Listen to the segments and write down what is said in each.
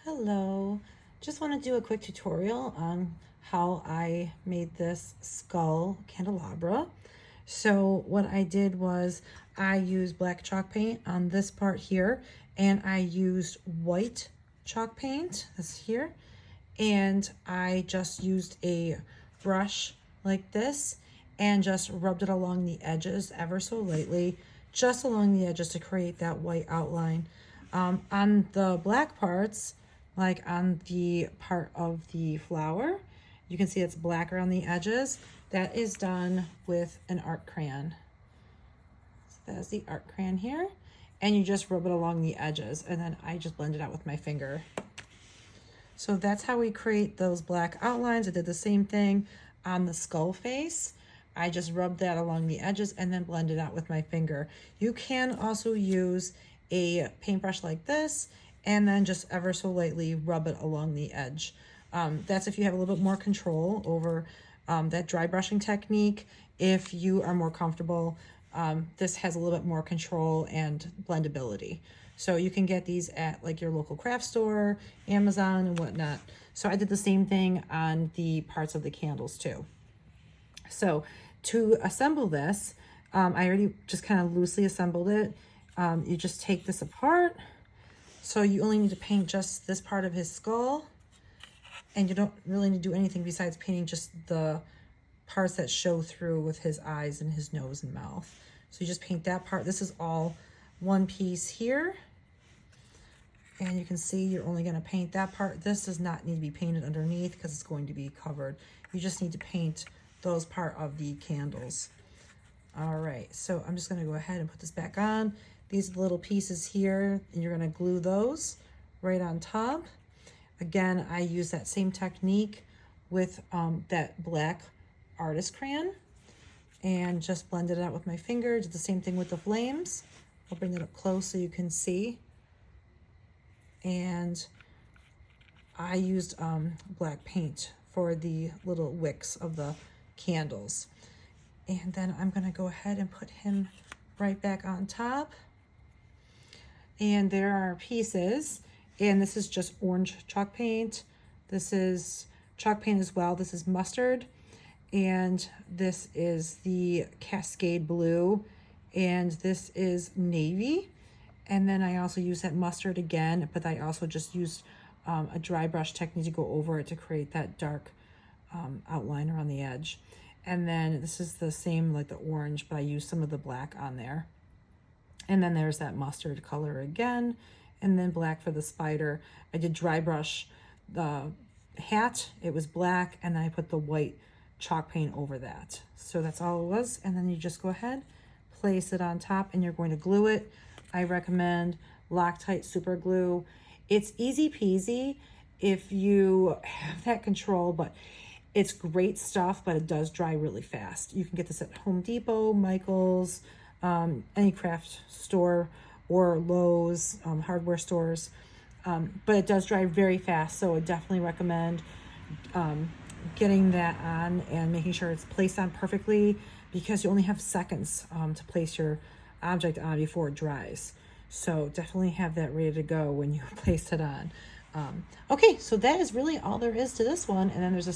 Hello, just want to do a quick tutorial on how I made this skull candelabra. So what I did was I used black chalk paint on this part here, and I used white chalk paint, this here, and I just used a brush like this and just rubbed it along the edges ever so lightly, just along the edges to create that white outline. On the black parts, like on the part of the flower, you can see it's black around the edges. That is done with an art crayon. So that's the art crayon here. And you just rub it along the edges, and then I just blend it out with my finger. So that's how we create those black outlines. I did the same thing on the skull face. I just rubbed that along the edges and then blend it out with my finger. You can also use a paintbrush like this and then just ever so lightly rub it along the edge. That's if you have a little bit more control over that dry brushing technique. If you are more comfortable, this has a little bit more control and blendability. So you can get these at like your local craft store, Amazon and whatnot. So I did the same thing on the parts of the candles too. So to assemble this, I already just kind of loosely assembled it. You just take this apart. So you only need to paint just this part of his skull, and you don't really need to do anything besides painting just the parts that show through with his eyes and his nose and mouth. So you just paint that part. This is all one piece here. And you can see you're only going to paint that part. This does not need to be painted underneath because it's going to be covered. You just need to paint those part of the candles. All right, so I'm just going to go ahead and put this back on. These are the little pieces here, and you're going to glue those right on top. Again, I use that same technique with that black artist crayon and just blend it out with my finger. Did the same thing with the flames. I'll bring it up close so you can see. And I used black paint for the little wicks of the candles. And then I'm going to go ahead and put him right back on top. And there are pieces, and this is just orange chalk paint. This is chalk paint as well. This is mustard, and this is the Cascade blue, and this is navy. And then I also use that mustard again, but I also just used a dry brush technique to go over it to create that dark outline around the edge. And then this is the same like the orange, but I used some of the black on there. And then there's that mustard color again, and then black for the spider. I did dry brush the hat, it was black, and then I put the white chalk paint over that. So that's all it was. And then you just go ahead, place it on top, and you're going to glue it. I recommend Loctite super glue. It's easy peasy if you have that control, but it's great stuff, but it does dry really fast. You can get this at Home Depot, Michael's, any craft store, or Lowe's, hardware stores. But it does dry very fast, so I definitely recommend getting that on and making sure it's placed on perfectly, because you only have seconds to place your object on before it dries. So definitely have that ready to go when you place it on. Okay, so that is really all there is to this one. And then there's a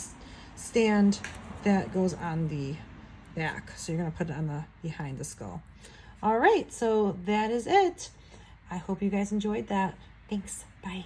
stand that goes on the back, so you're going to put it on the behind the skull. All right, so that is it. I hope you guys enjoyed that. Thanks. Bye.